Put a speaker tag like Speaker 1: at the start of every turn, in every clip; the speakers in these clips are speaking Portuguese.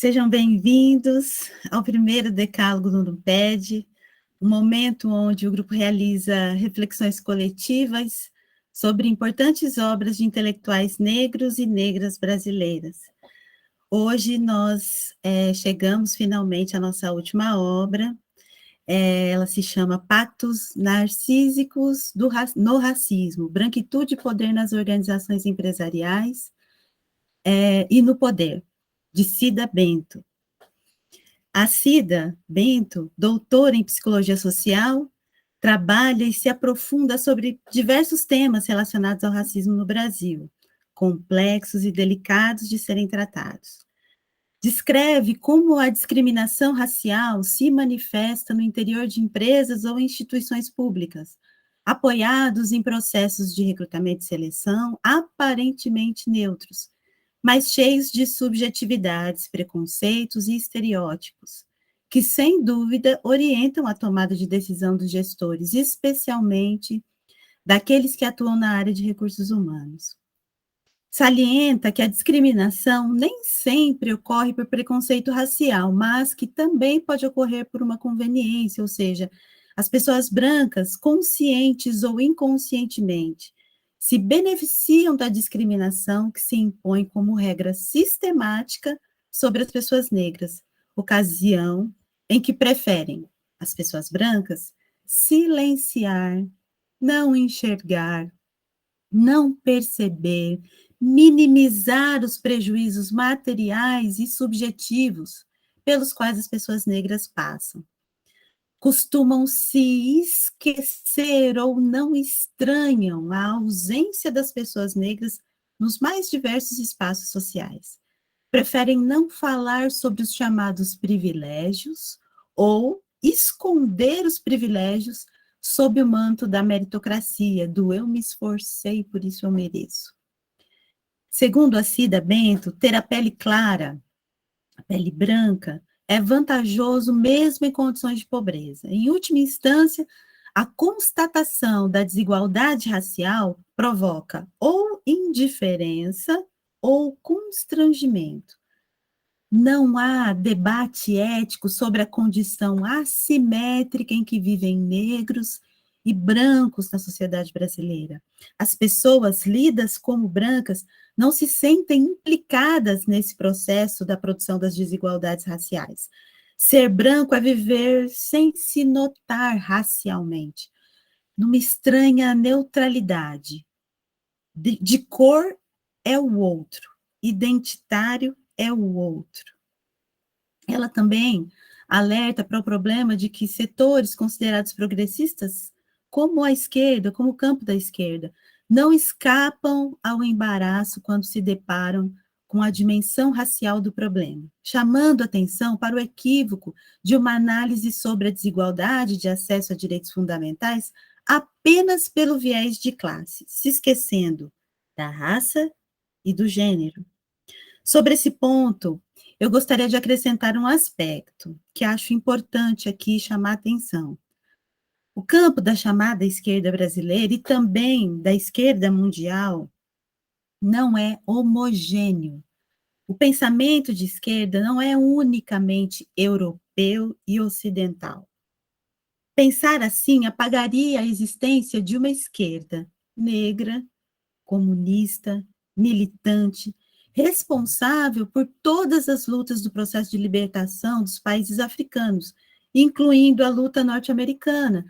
Speaker 1: Sejam bem-vindos ao primeiro Decálogo do NUPED, um momento onde o grupo realiza reflexões coletivas sobre importantes obras de intelectuais negros e negras brasileiras. Hoje nós chegamos finalmente à nossa última obra, ela se chama Pactos Narcísicos no Racismo, Branquitude e Poder nas Organizações Empresariais e no Poder, de Cida Bento. A Cida Bento, doutora em Psicologia Social, trabalha e se aprofunda sobre diversos temas relacionados ao racismo no Brasil, complexos e delicados de serem tratados. Descreve como a discriminação racial se manifesta no interior de empresas ou instituições públicas, apoiados em processos de recrutamento e seleção aparentemente neutros, mas cheios de subjetividades, preconceitos e estereótipos, que, sem dúvida, orientam a tomada de decisão dos gestores, especialmente daqueles que atuam na área de recursos humanos. Salienta que a discriminação nem sempre ocorre por preconceito racial, mas que também pode ocorrer por uma conveniência, ou seja, as pessoas brancas, conscientes ou inconscientemente, se beneficiam da discriminação que se impõe como regra sistemática sobre as pessoas negras, ocasião em que preferem as pessoas brancas silenciar, não enxergar, não perceber, minimizar os prejuízos materiais e subjetivos pelos quais as pessoas negras passam. Costumam se esquecer ou não estranham a ausência das pessoas negras nos mais diversos espaços sociais. Preferem não falar sobre os chamados privilégios ou esconder os privilégios sob o manto da meritocracia, do eu me esforcei, por isso eu mereço. Segundo a Cida Bento, ter a pele clara, a pele branca, é vantajoso mesmo em condições de pobreza. Em última instância, a constatação da desigualdade racial provoca ou indiferença ou constrangimento. Não há debate ético sobre a condição assimétrica em que vivem negros e brancos na sociedade brasileira. As pessoas lidas como brancas não se sentem implicadas nesse processo da produção das desigualdades raciais. Ser branco é viver sem se notar racialmente, numa estranha neutralidade. De cor é o outro, identitário é o outro. Ela também alerta para o problema de que setores considerados progressistas, como a esquerda, como o campo da esquerda, não escapam ao embaraço quando se deparam com a dimensão racial do problema, chamando atenção para o equívoco de uma análise sobre a desigualdade de acesso a direitos fundamentais apenas pelo viés de classe, se esquecendo da raça e do gênero. Sobre esse ponto, eu gostaria de acrescentar um aspecto que acho importante aqui chamar a atenção. O campo da chamada esquerda brasileira e também da esquerda mundial não é homogêneo. O pensamento de esquerda não é unicamente europeu e ocidental. Pensar assim apagaria a existência de uma esquerda negra, comunista, militante, responsável por todas as lutas do processo de libertação dos países africanos, incluindo a luta norte-americana,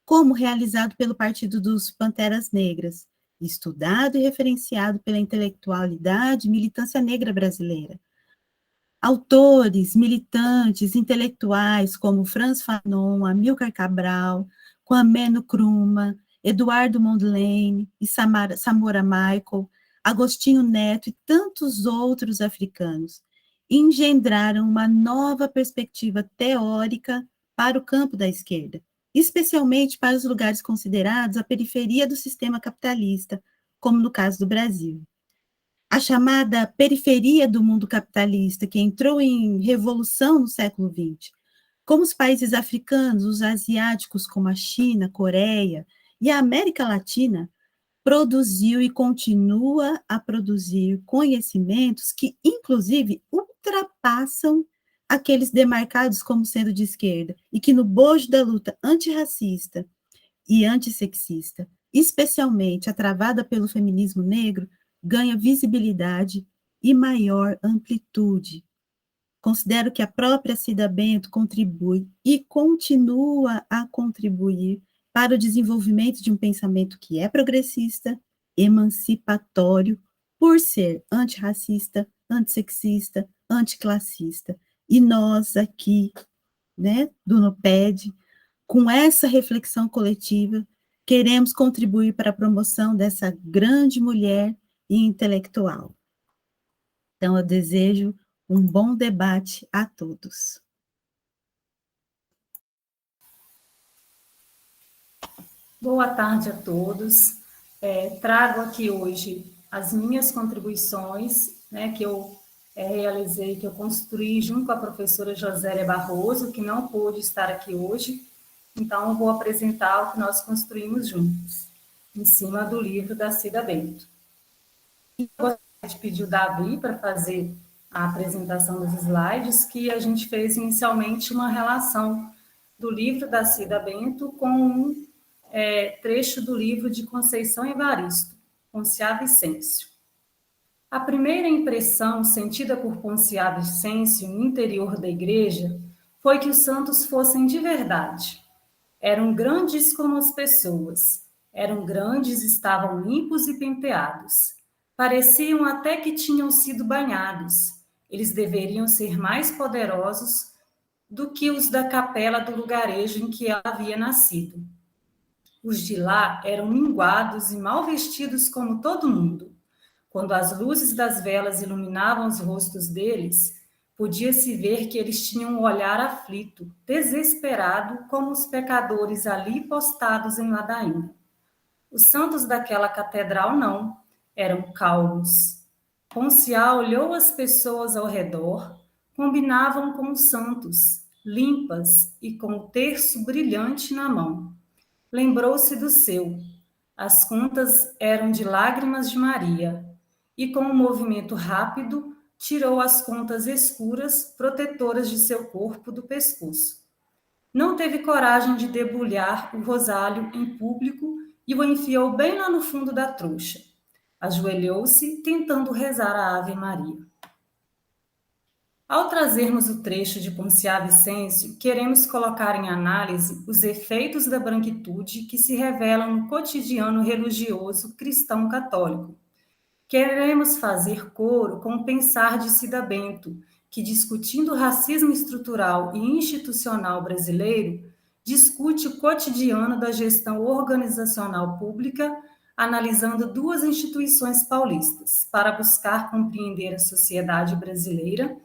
Speaker 1: como realizado pelo Partido dos Panteras Negras, estudado e referenciado pela intelectualidade e militância negra brasileira. Autores, militantes, intelectuais como Frantz Fanon, Amílcar Cabral, Kwame Nkrumah, Eduardo Mondlane e Samora Michael, Agostinho Neto e tantos outros africanos engendraram uma nova perspectiva teórica para o campo da esquerda, especialmente para os lugares considerados a periferia do sistema capitalista, como no caso do Brasil. A chamada periferia do mundo capitalista, que entrou em revolução no século XX, como os países africanos, os asiáticos, como a China, Coreia e a América Latina, produziu e continua a produzir conhecimentos que, inclusive, ultrapassam aqueles demarcados como sendo de esquerda, e que no bojo da luta antirracista e antissexista, especialmente a travada pelo feminismo negro, ganha visibilidade e maior amplitude. Considero que a própria Cida Bento contribui e continua a contribuir para o desenvolvimento de um pensamento que é progressista, emancipatório, por ser antirracista, antissexista, anticlassista. E nós aqui, né, do NUPED, com essa reflexão coletiva, queremos contribuir para a promoção dessa grande mulher e intelectual. Então, eu desejo um bom debate a todos.
Speaker 2: Boa tarde a todos. Trago aqui hoje as minhas contribuições, né, que eu realizei, que eu construí junto com a professora Josélia Barroso, que não pôde estar aqui hoje. Então, eu vou apresentar o que nós construímos juntos, em cima do livro da Cida Bento. Eu gostaria de pedir o Davi para fazer a apresentação dos slides, que a gente fez inicialmente uma relação do livro da Cida Bento com um trecho do livro de Conceição Evaristo, Ponciá Vicêncio. A primeira impressão sentida por Ponciá Vicêncio no interior da igreja foi que os santos fossem de verdade. Eram grandes como as pessoas, eram grandes, estavam limpos e penteados. Pareciam até que tinham sido banhados. Eles deveriam ser mais poderosos do que os da capela do lugarejo em que ela havia nascido. Os de lá eram minguados e mal vestidos como todo mundo. Quando as luzes das velas iluminavam os rostos deles, podia-se ver que eles tinham um olhar aflito, desesperado, como os pecadores ali postados em ladainha. Os santos daquela catedral não, eram calmos. Ponciá olhou as pessoas ao redor, combinavam com os santos, limpas e com o terço brilhante na mão. Lembrou-se do seu. As contas eram de lágrimas de Maria, e com um movimento rápido, tirou as contas escuras, protetoras de seu corpo do pescoço. Não teve coragem de debulhar o rosário em público e o enfiou bem lá no fundo da trouxa. Ajoelhou-se, tentando rezar a Ave Maria. Ao trazermos o trecho de Ponciá Vicêncio, queremos colocar em análise os efeitos da branquitude que se revelam no cotidiano religioso cristão católico. Queremos fazer coro com o pensar de Cida Bento, que, discutindo o racismo estrutural e institucional brasileiro, discute o cotidiano da gestão organizacional pública, analisando duas instituições paulistas, para buscar compreender a sociedade brasileira.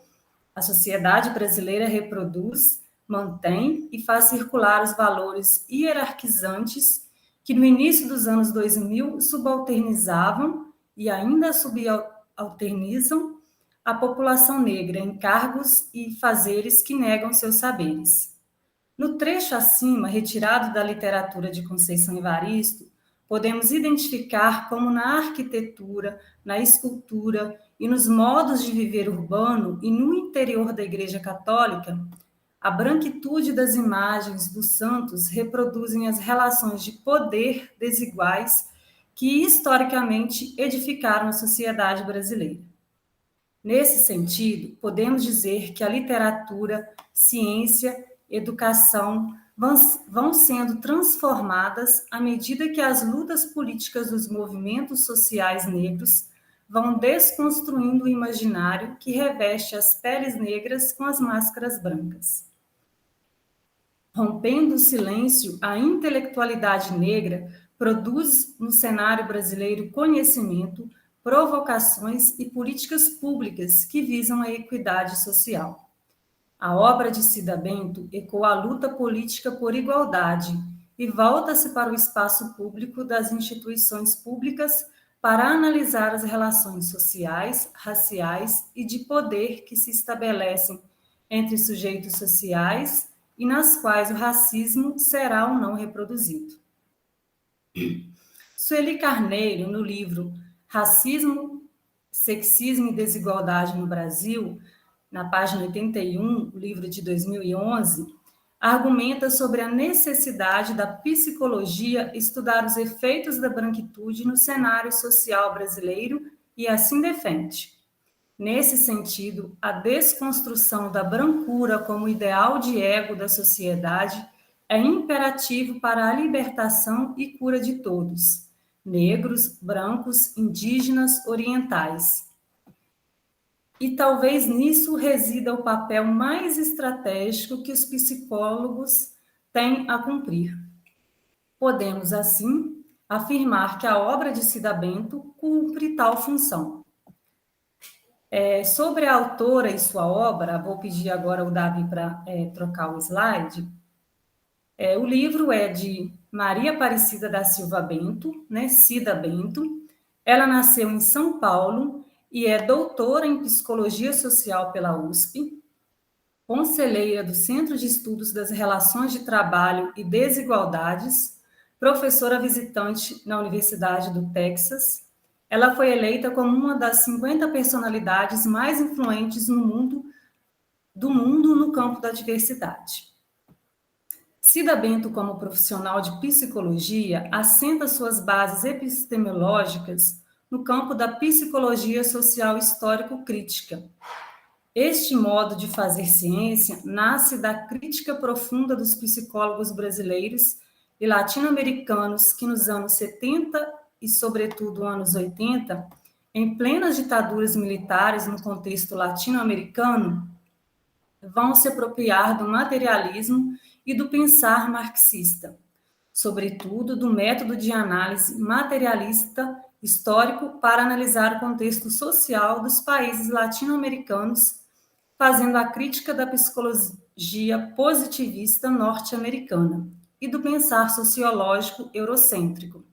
Speaker 2: A sociedade brasileira reproduz, mantém e faz circular os valores hierarquizantes que no início dos anos 2000 subalternizavam e ainda subalternizam a população negra em cargos e fazeres que negam seus saberes. No trecho acima, retirado da literatura de Conceição Evaristo, podemos identificar como na arquitetura, na escultura e nos modos de viver urbano e no interior da Igreja Católica, a branquitude das imagens dos santos reproduzem as relações de poder desiguais que historicamente edificaram a sociedade brasileira. Nesse sentido, podemos dizer que a literatura, ciência, educação vão sendo transformadas à medida que as lutas políticas dos movimentos sociais negros vão desconstruindo o imaginário que reveste as peles negras com as máscaras brancas. Rompendo o silêncio, a intelectualidade negra produz no cenário brasileiro conhecimento, provocações e políticas públicas que visam a equidade social. A obra de Cida Bento ecoa a luta política por igualdade e volta-se para o espaço público das instituições públicas para analisar as relações sociais, raciais e de poder que se estabelecem entre sujeitos sociais e nas quais o racismo será ou não reproduzido. Sueli Carneiro, no livro Racismo, Sexismo e Desigualdade no Brasil, na página 81, o livro de 2011, argumenta sobre a necessidade da psicologia estudar os efeitos da branquitude no cenário social brasileiro e assim defende. Nesse sentido, a desconstrução da brancura como ideal de ego da sociedade é imperativo para a libertação e cura de todos, negros, brancos, indígenas, orientais. E talvez nisso resida o papel mais estratégico que os psicólogos têm a cumprir. Podemos, assim, afirmar que a obra de Cida Bento cumpre tal função. Sobre a autora e sua obra, vou pedir agora ao Davi para trocar o slide. O livro é de Maria Aparecida da Silva Bento, né, Cida Bento. Ela nasceu em São Paulo e é doutora em Psicologia Social pela USP, conselheira do Centro de Estudos das Relações de Trabalho e Desigualdades, professora visitante na Universidade do Texas. Ela foi eleita como uma das 50 personalidades mais influentes no mundo no campo da diversidade. Cida Bento, como profissional de psicologia, assenta suas bases epistemológicas no campo da psicologia social histórico-crítica. Este modo de fazer ciência nasce da crítica profunda dos psicólogos brasileiros e latino-americanos que nos anos 70 e, sobretudo, anos 80, em plenas ditaduras militares no contexto latino-americano, vão se apropriar do materialismo e do pensar marxista, sobretudo do método de análise materialista histórico para analisar o contexto social dos países latino-americanos, fazendo a crítica da psicologia positivista norte-americana e do pensar sociológico eurocêntrico.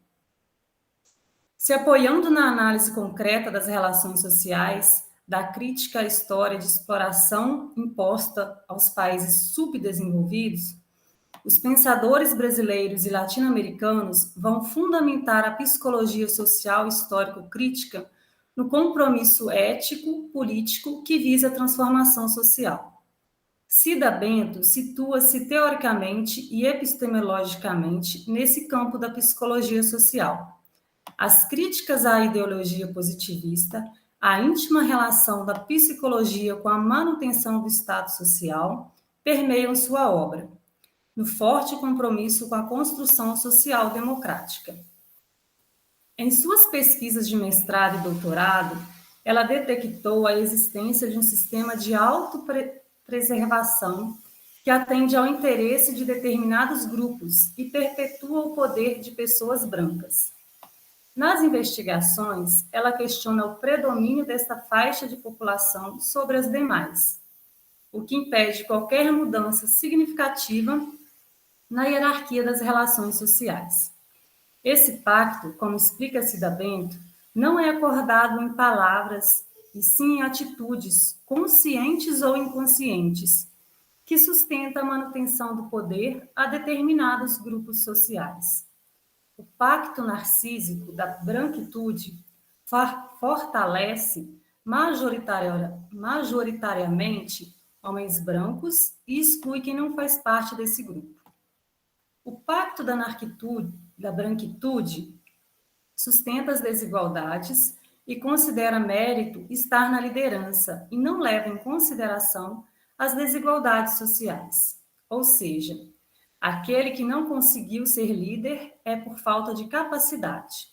Speaker 2: Se apoiando na análise concreta das relações sociais, da crítica à história de exploração imposta aos países subdesenvolvidos, os pensadores brasileiros e latino-americanos vão fundamentar a psicologia social histórico-crítica no compromisso ético, político que visa a transformação social. Cida Bento situa-se teoricamente e epistemologicamente nesse campo da psicologia social. As críticas à ideologia positivista, a íntima relação da psicologia com a manutenção do Estado social permeiam sua obra, no forte compromisso com a construção social democrática. Em suas pesquisas de mestrado e doutorado, ela detectou a existência de um sistema de autopreservação que atende ao interesse de determinados grupos e perpetua o poder de pessoas brancas. Nas investigações, ela questiona o predomínio desta faixa de população sobre as demais, o que impede qualquer mudança significativa na hierarquia das relações sociais. Esse pacto, como explica Cida Bento, não é acordado em palavras, e sim em atitudes, conscientes ou inconscientes, que sustenta a manutenção do poder a determinados grupos sociais. O pacto narcísico da branquitude fortalece majoritariamente homens brancos e exclui quem não faz parte desse grupo. O pacto da branquitude sustenta as desigualdades e considera mérito estar na liderança e não leva em consideração as desigualdades sociais. Ou seja, aquele que não conseguiu ser líder é por falta de capacidade.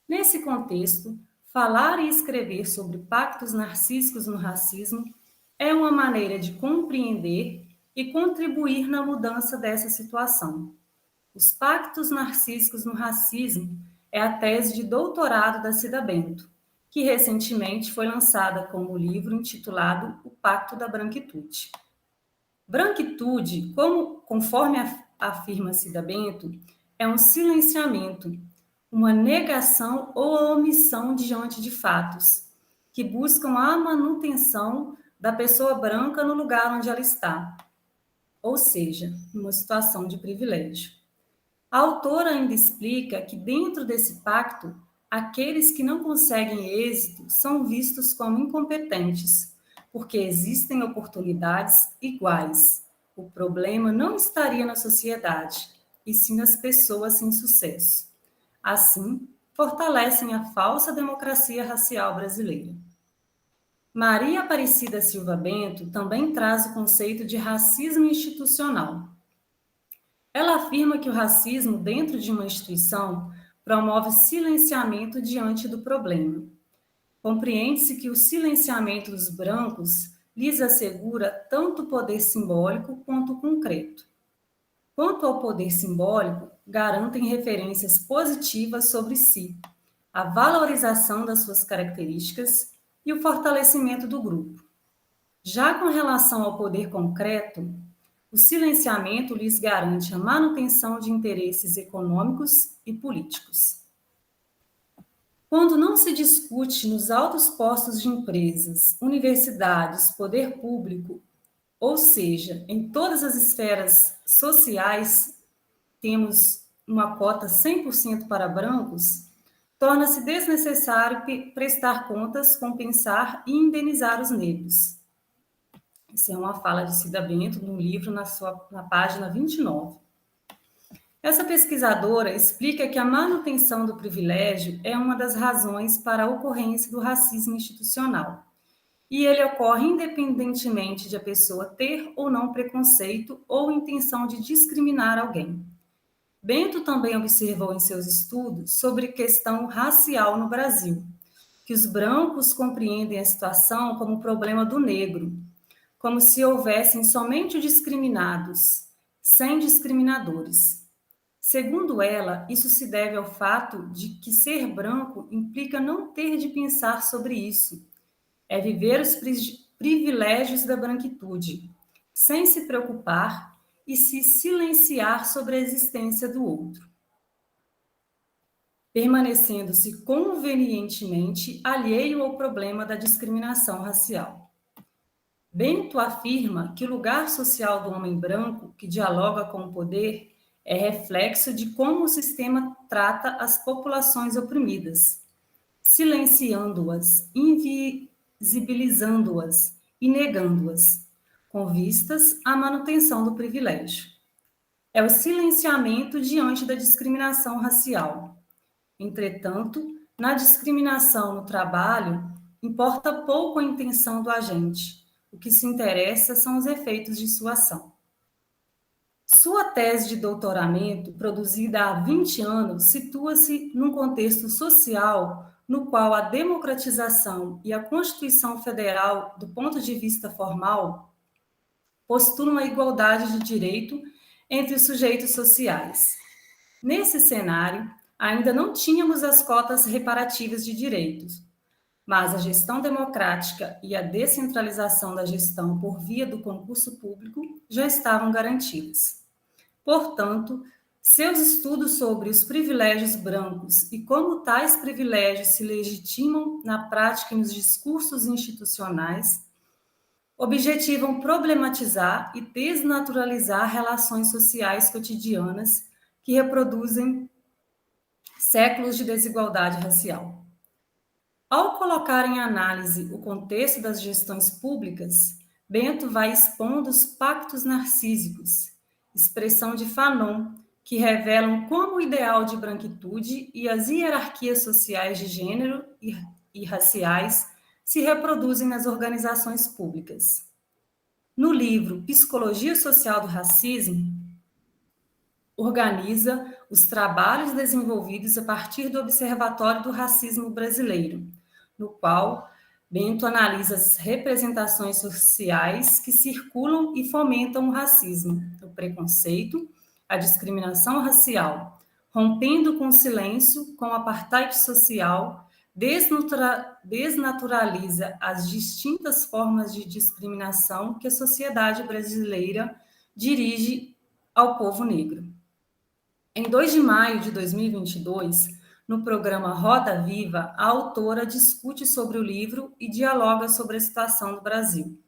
Speaker 2: Nesse contexto, falar e escrever sobre pactos narcísicos no racismo é uma maneira de compreender e contribuir na mudança dessa situação. Os pactos narcísicos no racismo é a tese de doutorado da Cida Bento, que recentemente foi lançada como livro intitulado O Pacto da Branquitude. Branquitude, conforme afirma Cida Bento, é um silenciamento, uma negação ou a omissão diante de fatos, que buscam a manutenção da pessoa branca no lugar onde ela está, ou seja, numa situação de privilégio. A autora ainda explica que dentro desse pacto, aqueles que não conseguem êxito são vistos como incompetentes, porque existem oportunidades iguais. O problema não estaria na sociedade, e sim nas pessoas sem sucesso. Assim, fortalecem a falsa democracia racial brasileira. Maria Aparecida Silva Bento também traz o conceito de racismo institucional. Ela afirma que o racismo dentro de uma instituição promove silenciamento diante do problema. Compreende-se que o silenciamento dos brancos lhes assegura tanto poder simbólico quanto concreto. Quanto ao poder simbólico, garantem referências positivas sobre si, a valorização das suas características e o fortalecimento do grupo. Já com relação ao poder concreto, o silenciamento lhes garante a manutenção de interesses econômicos e políticos. Quando não se discute nos altos postos de empresas, universidades, poder público, ou seja, em todas as esferas sociais, temos uma cota 100% para brancos, torna-se desnecessário prestar contas, compensar e indenizar os negros. Isso é uma fala de Cida Bento no livro, na página 29. Essa pesquisadora explica que a manutenção do privilégio é uma das razões para a ocorrência do racismo institucional. E ele ocorre independentemente de a pessoa ter ou não preconceito ou intenção de discriminar alguém. Bento também observou em seus estudos sobre questão racial no Brasil, que os brancos compreendem a situação como um problema do negro, como se houvessem somente discriminados, sem discriminadores. Segundo ela, isso se deve ao fato de que ser branco implica não ter de pensar sobre isso, é viver os privilégios da branquitude, sem se preocupar e se silenciar sobre a existência do outro, permanecendo-se convenientemente alheio ao problema da discriminação racial. Bento afirma que o lugar social do homem branco, que dialoga com o poder, é reflexo de como o sistema trata as populações oprimidas, silenciando-as, invisibilizando-as e negando-as, com vistas à manutenção do privilégio. É o silenciamento diante da discriminação racial. Entretanto, na discriminação no trabalho, importa pouco a intenção do agente. O que se interessa são os efeitos de sua ação. Sua tese de doutoramento, produzida há 20 anos, situa-se num contexto social no qual a democratização e a Constituição Federal, do ponto de vista formal, postulam a igualdade de direito entre os sujeitos sociais. Nesse cenário, ainda não tínhamos as cotas reparativas de direitos, mas a gestão democrática e a descentralização da gestão por via do concurso público já estavam garantidas. Portanto, seus estudos sobre os privilégios brancos e como tais privilégios se legitimam na prática e nos discursos institucionais objetivam problematizar e desnaturalizar relações sociais cotidianas que reproduzem séculos de desigualdade racial. Ao colocar em análise o contexto das gestões públicas, Bento vai expondo os pactos narcísicos, expressão de Fanon, que revelam como o ideal de branquitude e as hierarquias sociais de gênero e raciais se reproduzem nas organizações públicas. No livro Psicologia Social do Racismo, organiza os trabalhos desenvolvidos a partir do Observatório do Racismo Brasileiro, no qual Bento analisa as representações sociais que circulam e fomentam o racismo, o preconceito, a discriminação racial, rompendo com o silêncio, com o apartheid social, desnaturaliza as distintas formas de discriminação que a sociedade brasileira dirige ao povo negro. Em 2 de maio de 2022, no programa Roda Viva, a autora discute sobre o livro e dialoga sobre a situação do Brasil,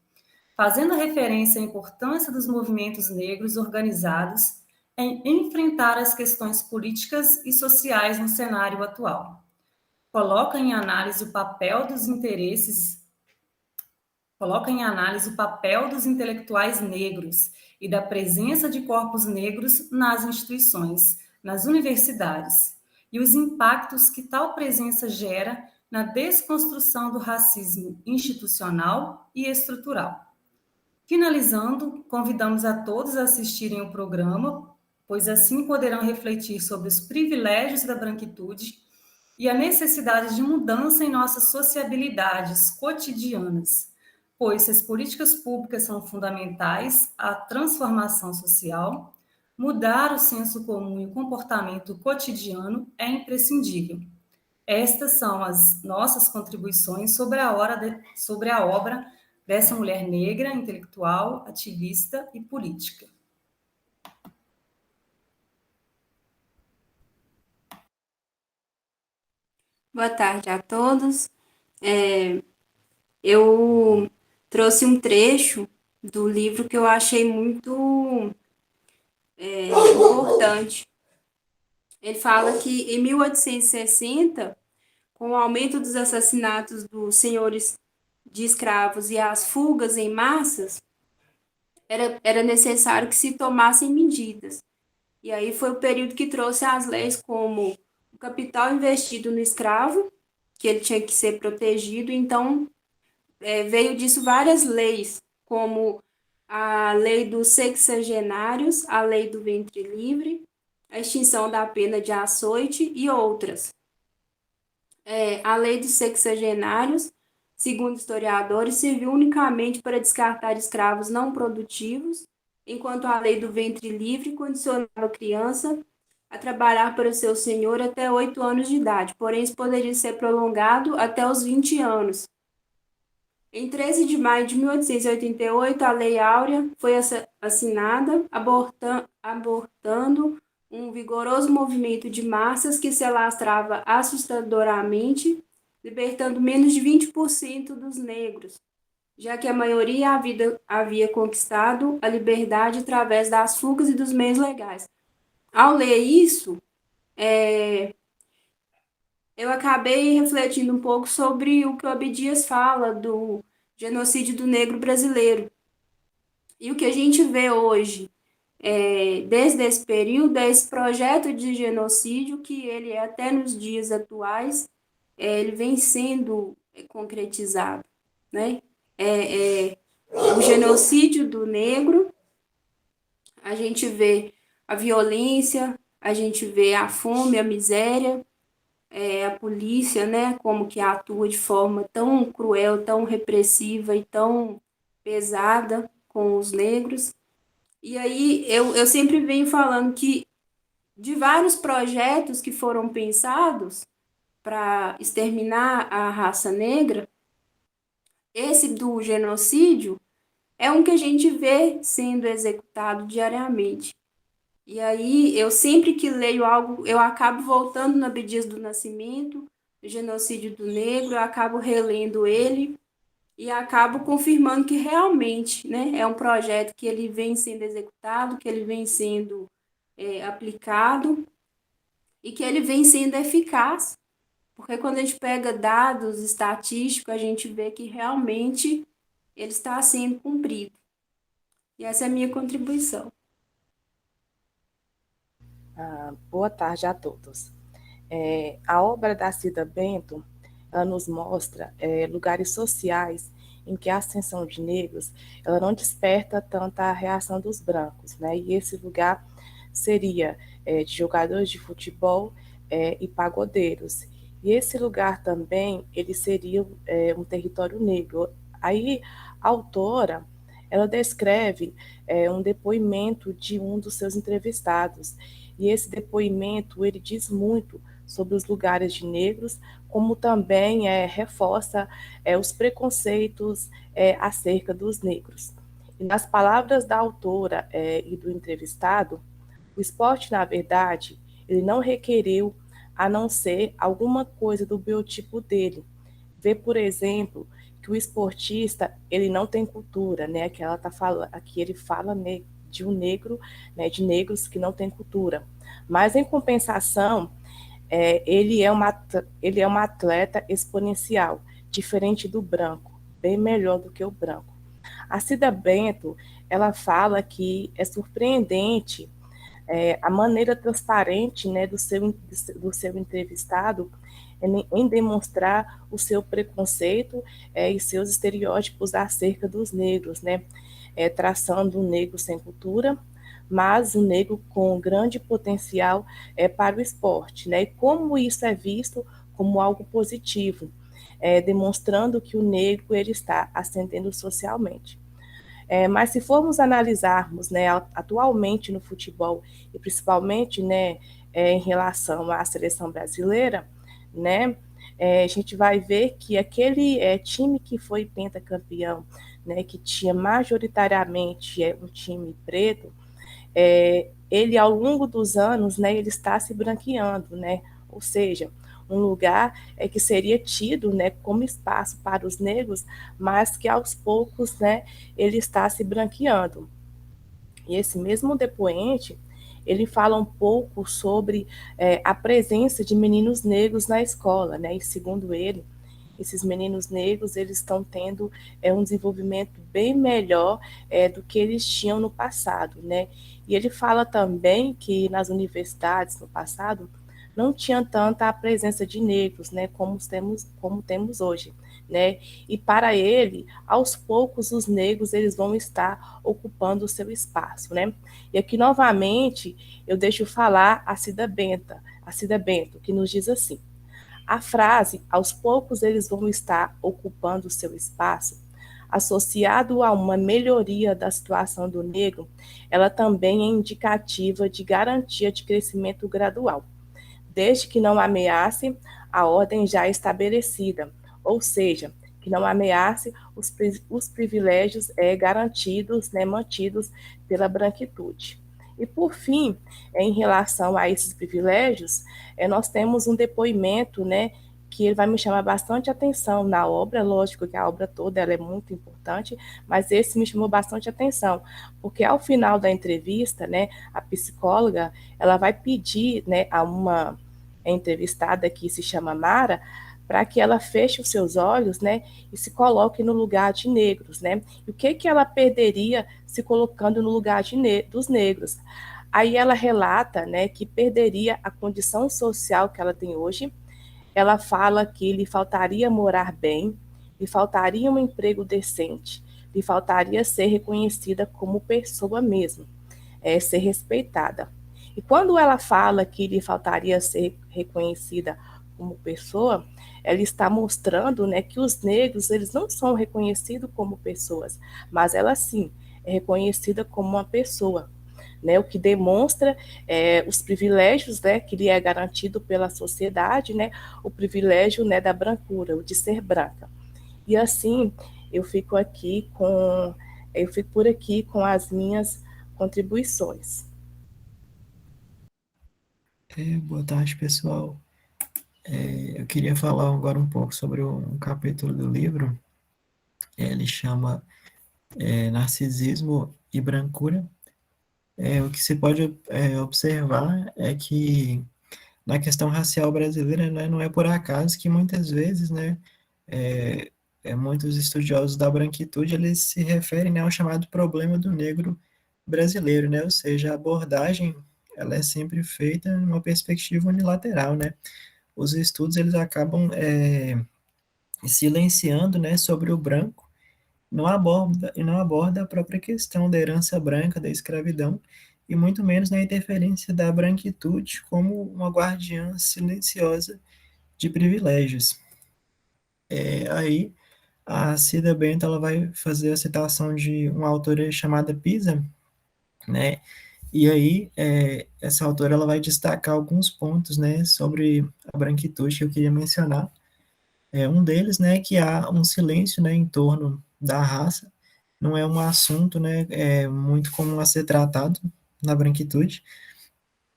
Speaker 2: fazendo referência à importância dos movimentos negros organizados em enfrentar as questões políticas e sociais no cenário atual. Coloca em análise o papel dos interesses coloca em análise o papel dos intelectuais negros e da presença de corpos negros nas instituições, nas universidades, e os impactos que tal presença gera na desconstrução do racismo institucional e estrutural. Finalizando, convidamos a todos a assistirem o programa, pois assim poderão refletir sobre os privilégios da branquitude e a necessidade de mudança em nossas sociabilidades cotidianas, pois se as políticas públicas são fundamentais à transformação social, mudar o senso comum e o comportamento cotidiano é imprescindível. Estas são as nossas contribuições sobre a obra dessa mulher negra, intelectual, ativista e política.
Speaker 3: Boa tarde a todos. Eu trouxe um trecho do livro que eu achei muito importante. Ele fala que em 1860, com o aumento dos assassinatos dos senhores de escravos e as fugas em massas, era necessário que se tomassem medidas. E aí foi o período que trouxe as leis como o capital investido no escravo, que ele tinha que ser protegido. Então, veio disso várias leis, como a lei dos sexagenários, a lei do ventre livre, a extinção da pena de açoite e outras. A lei dos sexagenários, segundo historiadores, serviu unicamente para descartar escravos não produtivos, enquanto a lei do ventre livre condicionava a criança a trabalhar para o seu senhor até 8 anos de idade, porém isso poderia ser prolongado até os 20 anos. Em 13 de maio de 1888, a Lei Áurea foi assinada, abortando um vigoroso movimento de massas que se alastrava assustadoramente, libertando menos de 20% dos negros, já que a maioria havia conquistado a liberdade através das fugas e dos meios legais. Ao ler isso, eu acabei refletindo um pouco sobre o que o Abdias fala do genocídio do negro brasileiro. E o que a gente vê hoje, desde esse período, é esse projeto de genocídio que ele, até nos dias atuais, ele vem sendo concretizado, né? O genocídio do negro, a gente vê a violência, a gente vê a fome, a miséria, a polícia, né, como que atua de forma tão cruel, tão repressiva e tão pesada com os negros. E aí eu sempre venho falando que de vários projetos que foram pensados para exterminar a raça negra, esse do genocídio é um que a gente vê sendo executado diariamente. E aí, eu sempre que leio algo, eu acabo voltando no Abdias do Nascimento, o genocídio do negro, eu acabo relendo ele e acabo confirmando que realmente, né, é um projeto que ele vem sendo executado, que ele vem sendo aplicado e que ele vem sendo eficaz, porque quando a gente pega dados estatísticos, a gente vê que realmente ele está sendo cumprido. E essa é a minha contribuição.
Speaker 4: Boa tarde a todos. A obra da Cida Bento ela nos mostra lugares sociais em que a ascensão de negros ela não desperta tanta a reação dos brancos, né? E esse lugar seria de jogadores de futebol e pagodeiros. E esse lugar também ele seria um território negro. Aí a autora ela descreve um depoimento de um dos seus entrevistados. E esse depoimento, ele diz muito sobre os lugares de negros, como também reforça os preconceitos acerca dos negros. E nas palavras da autora e do entrevistado, o esporte, na verdade, ele não requeriu a não ser alguma coisa do biotipo dele. Vê, por exemplo, que o esportista, ele não tem cultura, né? Que ela tá falando, aqui ele fala de um negro, né, de negros que não têm cultura. Mas, em compensação, ele é uma atleta exponencial, diferente do branco. bem melhor do que o branco. A Cida Bento, ela fala que é surpreendente a maneira transparente, né, do seu entrevistado em demonstrar o seu preconceito e seus estereótipos acerca dos negros, né, traçando um negro sem cultura, mas um negro com grande potencial para o esporte, né, e como isso é visto como algo positivo, demonstrando que o negro ele está ascendendo socialmente. Mas se formos analisarmos, né, atualmente no futebol, e principalmente, né, em relação à seleção brasileira, né, a gente vai ver que aquele time que foi pentacampeão, né, que tinha majoritariamente um time preto, ele ao longo dos anos, né, ele está se branqueando, né, ou seja, um lugar que seria tido, né, como espaço para os negros, mas que aos poucos, né, ele está se branqueando. E esse mesmo depoente, ele fala um pouco sobre a presença de meninos negros na escola, né, e segundo ele, esses meninos negros eles estão tendo um desenvolvimento bem melhor do que eles tinham no passado, né? E ele fala também que nas universidades no passado não tinha tanta a presença de negros, né, como temos hoje, né? E para ele, aos poucos os negros eles vão estar ocupando o seu espaço, né? E aqui novamente eu deixo falar a Cida Bento, que nos diz assim: a frase, aos poucos eles vão estar ocupando o seu espaço, associado a uma melhoria da situação do negro, ela também é indicativa de garantia de crescimento gradual, desde que não ameace a ordem já estabelecida, ou seja, que não ameace os privilégios garantidos, né, mantidos pela branquitude. E, por fim, em relação a esses privilégios, nós temos um depoimento, né, que ele vai me chamar bastante atenção na obra, lógico que a obra toda ela é muito importante, mas esse me chamou bastante atenção, porque ao final da entrevista, né, a psicóloga, ela vai pedir, né, a uma entrevistada que se chama Mara, para que ela feche os seus olhos, né, e se coloque no lugar de negros, né? E o que ela perderia se colocando no lugar dos negros? Aí ela relata, né, que perderia a condição social que ela tem hoje. Ela fala que lhe faltaria morar bem, lhe faltaria um emprego decente, lhe faltaria ser reconhecida como pessoa mesmo, ser respeitada. E quando ela fala que lhe faltaria ser reconhecida como pessoa, ela está mostrando, né, que os negros eles não são reconhecidos como pessoas, mas ela sim é reconhecida como uma pessoa, né, o que demonstra os privilégios, né, que lhe é garantido pela sociedade, né, o privilégio, né, da brancura, o de ser branca. E assim eu fico por aqui com as minhas contribuições.
Speaker 5: Boa tarde, pessoal. Eu queria falar agora um pouco sobre um capítulo do livro. Ele chama Narcisismo e Brancura. O que se pode observar é que na questão racial brasileira, né, não é por acaso que muitas vezes, né, muitos estudiosos da branquitude eles se referem, né, ao chamado problema do negro brasileiro, né, ou seja, a abordagem ela é sempre feita numa perspectiva unilateral, né. Os estudos eles acabam silenciando, né, sobre o branco, não aborda a própria questão da herança branca, da escravidão, e muito menos na interferência da branquitude como uma guardiã silenciosa de privilégios. Aí a Cida Bento ela vai fazer a citação de uma autora chamada Pisa, né? E aí essa autora ela vai destacar alguns pontos, né, sobre a branquitude que eu queria mencionar. Um deles, né, que há um silêncio, né, em torno da raça, não é um assunto, né, muito comum a ser tratado na branquitude.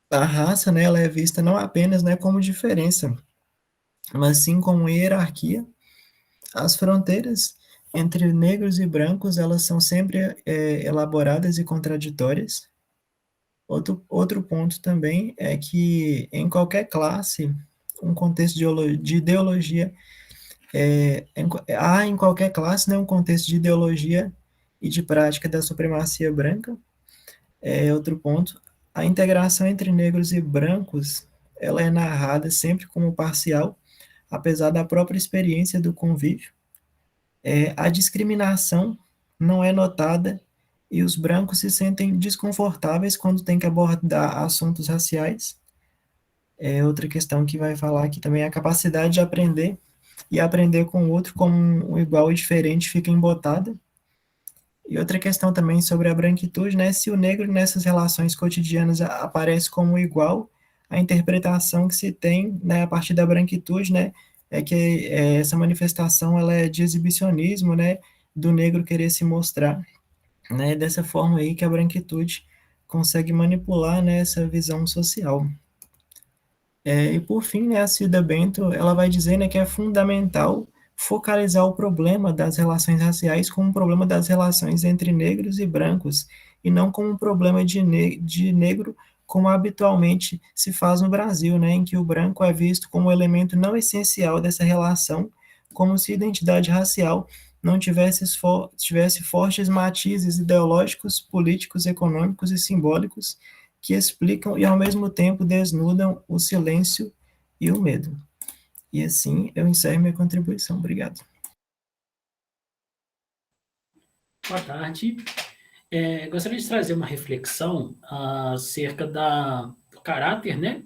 Speaker 5: A raça, né, ela é vista não apenas, né, como diferença, mas sim como hierarquia. As fronteiras entre negros e brancos, elas são sempre elaboradas e contraditórias. Outro ponto também é que em qualquer classe, um contexto de ideologia Há em qualquer classe, né, um contexto de ideologia e de prática da supremacia branca. Outro ponto, a integração entre negros e brancos, ela é narrada sempre como parcial, apesar da própria experiência do convívio. A discriminação não é notada e os brancos se sentem desconfortáveis quando tem que abordar assuntos raciais. Outra questão que vai falar aqui também é a capacidade de aprender e aprender com o outro como um igual e diferente fica embotada. E outra questão também sobre a branquitude, né? Se o negro nessas relações cotidianas aparece como igual, a interpretação que se tem, né, a partir da branquitude, né, é que essa manifestação ela é de exibicionismo, né, do negro querer se mostrar, né, dessa forma aí que a branquitude consegue manipular, né, essa visão social. E por fim, né, a Cida Bento, ela vai dizer, né, que é fundamental focalizar o problema das relações raciais como um problema das relações entre negros e brancos, e não como um problema de negro, como habitualmente se faz no Brasil, né, em que o branco é visto como um elemento não essencial dessa relação, como se a identidade racial não tivesse fortes matizes ideológicos, políticos, econômicos e simbólicos que explicam e, ao mesmo tempo, desnudam o silêncio e o medo. E assim eu encerro minha contribuição. Obrigado.
Speaker 6: Boa tarde. Gostaria de trazer uma reflexão acerca do caráter, né,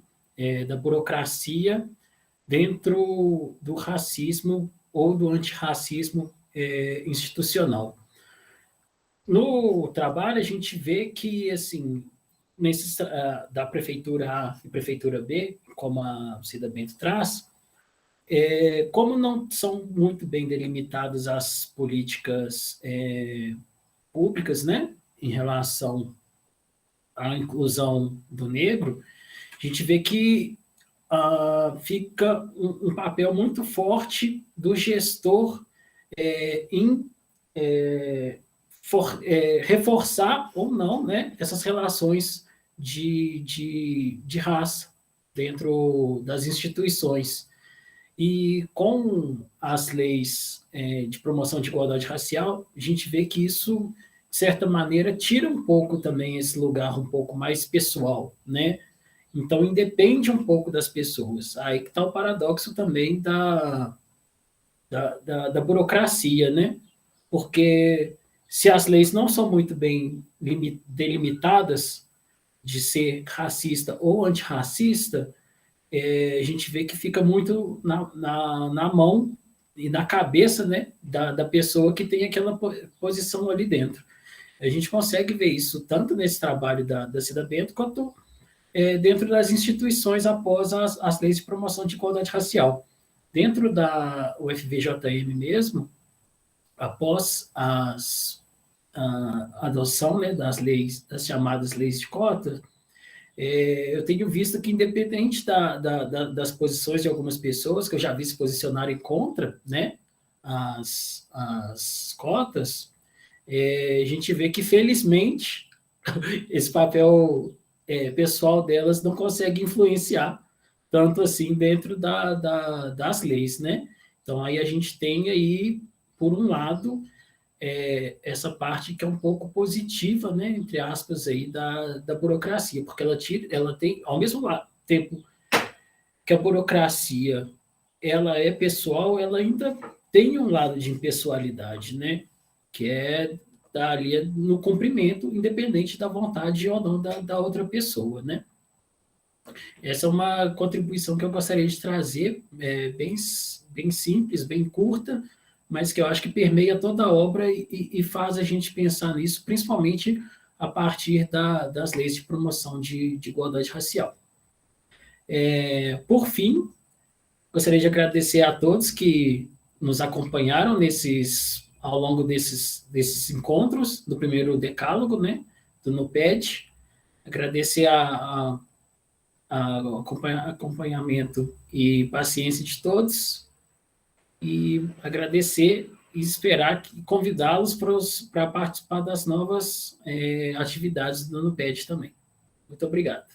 Speaker 6: da burocracia dentro do racismo ou do antirracismo institucional. No trabalho, a gente vê que, assim, da prefeitura A e prefeitura B, como a Cida Bento traz, como não são muito bem delimitadas as políticas públicas, né, em relação à inclusão do negro, a gente vê que fica um papel muito forte do gestor em reforçar ou não, né, essas relações de raça dentro das instituições. E com as leis de promoção de igualdade racial, a gente vê que isso, de certa maneira, tira um pouco também esse lugar um pouco mais pessoal, né? Então, independe um pouco das pessoas. Aí que está o paradoxo também da burocracia, né? Porque se as leis não são muito bem delimitadas de ser racista ou antirracista, a gente vê que fica muito na mão e na cabeça, né, da pessoa que tem aquela posição ali dentro. A gente consegue ver isso tanto nesse trabalho da Cida Bento, quanto dentro das instituições após as leis de promoção de igualdade racial. Dentro da UFVJM mesmo, após a adoção, né, das chamadas leis de cota, eu tenho visto que, independente das posições de algumas pessoas, que eu já vi se posicionarem contra, né, as cotas, a gente vê que, felizmente, esse papel pessoal delas não consegue influenciar tanto assim dentro das leis, né? Então, aí a gente tem aí, por um lado, essa parte que é um pouco positiva, né, entre aspas, aí, da burocracia, porque ela tem, ao mesmo tempo que a burocracia ela é pessoal, ela ainda tem um lado de impessoalidade, né, que tá ali no cumprimento, independente da vontade ou não da outra pessoa, né. Essa é uma contribuição que eu gostaria de trazer, bem simples, bem curta, mas que eu acho que permeia toda a obra e faz a gente pensar nisso, principalmente a partir das leis de promoção de igualdade racial. Por fim, gostaria de agradecer a todos que nos acompanharam ao longo desses encontros, do primeiro decálogo, né, do NUPED, agradecer acompanhamento e paciência de todos, e agradecer e esperar convidá-los para participar das novas atividades do NUPED também. Muito obrigado.